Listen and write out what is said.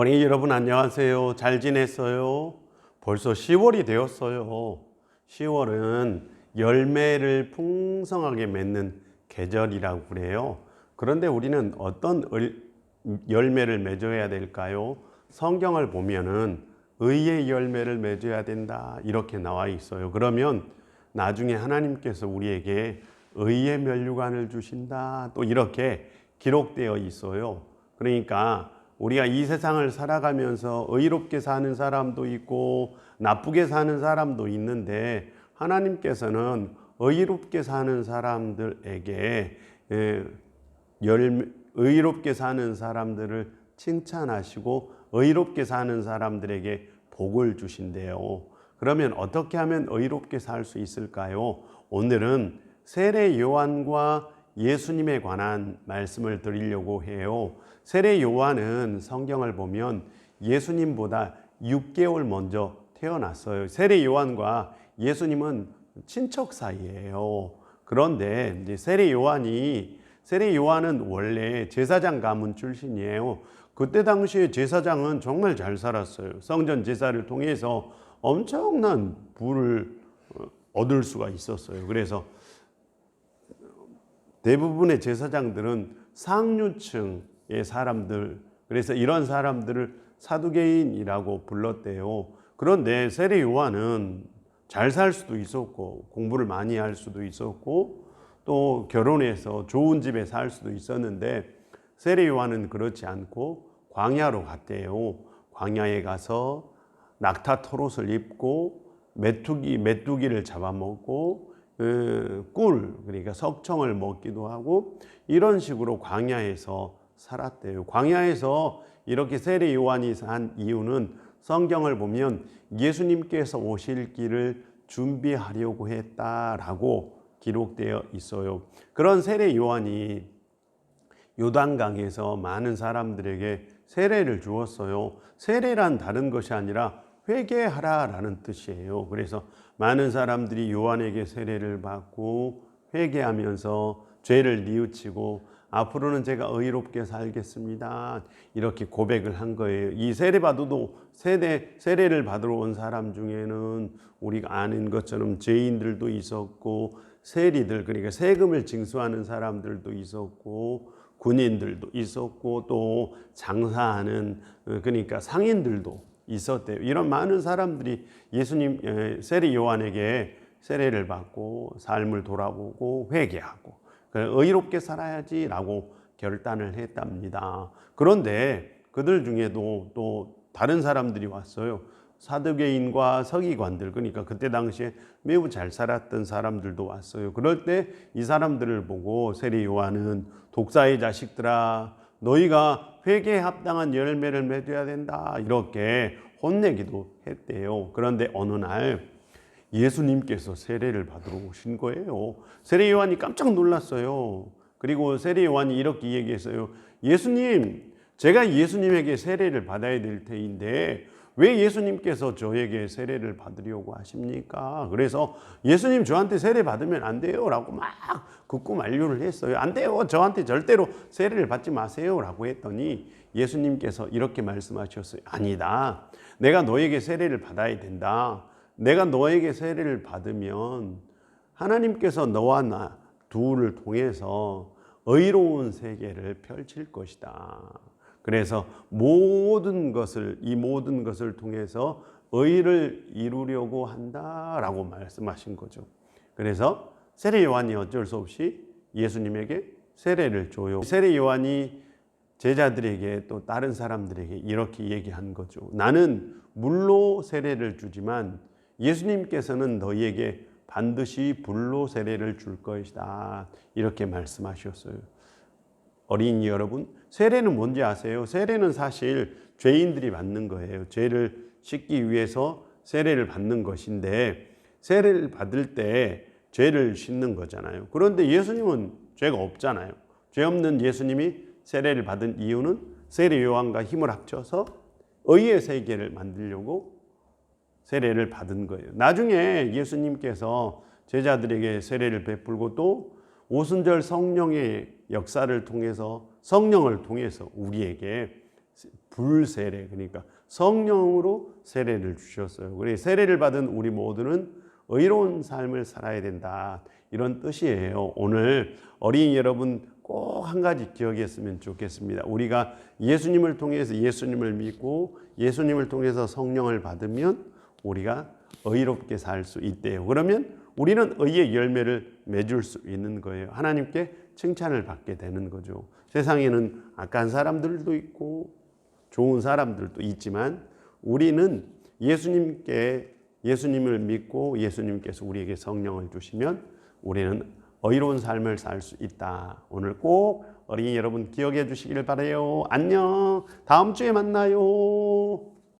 어린이 여러분 안녕하세요. 잘 지냈어요? 벌써 10월이 되었어요. 10월은 열매를 풍성하게 맺는 계절이라고 그래요. 그런데 우리는 어떤 열매를 맺어야 될까요? 성경을 보면은 의의 열매를 맺어야 된다 이렇게 나와 있어요. 그러면 나중에 하나님께서 우리에게 의의 면류관을 주신다 또 이렇게 기록되어 있어요. 그러니까 우리가 이 세상을 살아가면서 의롭게 사는 사람도 있고 나쁘게 사는 사람도 있는데 하나님께서는 의롭게 사는 사람들에게 의롭게 사는 사람들을 칭찬하시고 의롭게 사는 사람들에게 복을 주신대요. 그러면 어떻게 하면 의롭게 살 수 있을까요? 오늘은 세례 요한과 예수님에 관한 말씀을 드리려고 해요. 세례 요한은 성경을 보면 예수님보다 6개월 먼저 태어났어요. 세례 요한과 예수님은 친척 사이예요. 그런데 이제 세례 요한은 원래 제사장 가문 출신이에요. 그때 당시에 제사장은 정말 잘 살았어요. 성전 제사를 통해서 엄청난 부를 얻을 수가 있었어요. 그래서 대부분의 제사장들은 상류층의 사람들, 그래서 이런 사람들을 사두개인이라고 불렀대요. 그런데 세례 요한은 잘 살 수도 있었고 공부를 많이 할 수도 있었고 또 결혼해서 좋은 집에 살 수도 있었는데 세례 요한은 그렇지 않고 광야로 갔대요. 광야에 가서 낙타 털옷을 입고 메뚜기를 잡아먹고 꿀, 그러니까 석청을 먹기도 하고 이런 식으로 광야에서 살았대요. 광야에서 이렇게 세례 요한이 산 이유는 성경을 보면 예수님께서 오실 길을 준비하려고 했다라고 기록되어 있어요. 그런 세례 요한이 요단강에서 많은 사람들에게 세례를 주었어요. 세례란 다른 것이 아니라 회개하라라는 뜻이에요. 그래서 많은 사람들이 요한에게 세례를 받고 회개하면서 죄를 뉘우치고 앞으로는 제가 의롭게 살겠습니다 이렇게 고백을 한 거예요. 이 세례를 받으러 온 사람 중에는 우리가 아는 것처럼 죄인들도 있었고 세리들, 그러니까 세금을 징수하는 사람들도 있었고 군인들도 있었고 또 장사하는 그러니까 상인들도 있었대요. 이런 많은 사람들이 예수님 세례 요한에게 세례를 받고 삶을 돌아보고 회개하고 의롭게 살아야지라고 결단을 했답니다. 그런데 그들 중에도 또 다른 사람들이 왔어요. 사두개인과 서기관들, 그러니까 그때 당시에 매우 잘 살았던 사람들도 왔어요. 그럴 때 이 사람들을 보고 세례 요한은 독사의 자식들아 너희가 회개에 합당한 열매를 맺어야 된다 이렇게 혼내기도 했대요. 그런데 어느 날 예수님께서 세례를 받으러 오신 거예요. 세례 요한이 깜짝 놀랐어요. 그리고 세례 요한이 이렇게 얘기했어요. 예수님, 제가 예수님에게 세례를 받아야 될 테인데 왜 예수님께서 저에게 세례를 받으려고 하십니까? 그래서 예수님 저한테 세례 받으면 안 돼요 라고 막 극구 만류를 했어요. 안 돼요. 저한테 절대로 세례를 받지 마세요 라고 했더니 예수님께서 이렇게 말씀하셨어요. 아니다. 내가 너에게 세례를 받아야 된다. 내가 너에게 세례를 받으면 하나님께서 너와 나 둘을 통해서 의로운 세계를 펼칠 것이다. 그래서 이 모든 것을 통해서 의를 이루려고 한다라고 말씀하신 거죠. 그래서 세례 요한이 어쩔 수 없이 예수님에게 세례를 줘요. 세례 요한이 제자들에게 또 다른 사람들에게 이렇게 얘기한 거죠. 나는 물로 세례를 주지만 예수님께서는 너희에게 반드시 불로 세례를 줄 것이다. 이렇게 말씀하셨어요. 어린이 여러분, 세례는 뭔지 아세요? 세례는 사실 죄인들이 받는 거예요. 죄를 씻기 위해서 세례를 받는 것인데 세례를 받을 때 죄를 씻는 거잖아요. 그런데 예수님은 죄가 없잖아요. 죄 없는 예수님이 세례를 받은 이유는 세례 요한과 힘을 합쳐서 의의 세계를 만들려고 세례를 받은 거예요. 나중에 예수님께서 제자들에게 세례를 베풀고 또 오순절 성령의 역사를 통해서 성령을 통해서 우리에게 불세례, 그러니까 성령으로 세례를 주셨어요. 그래서 세례를 받은 우리 모두는 의로운 삶을 살아야 된다, 이런 뜻이에요. 오늘 어린이 여러분 꼭 한 가지 기억했으면 좋겠습니다. 우리가 예수님을 통해서, 예수님을 믿고 예수님을 통해서 성령을 받으면 우리가 의롭게 살 수 있대요. 그러면 우리는 의의 열매를 맺을 수 있는 거예요. 하나님께 칭찬을 받게 되는 거죠. 세상에는 악한 사람들도 있고 좋은 사람들도 있지만 우리는 예수님을 믿고 예수님께서 우리에게 성령을 주시면 우리는 의로운 삶을 살 수 있다. 오늘 꼭 어린이 여러분 기억해 주시길 바라요. 안녕. 다음 주에 만나요.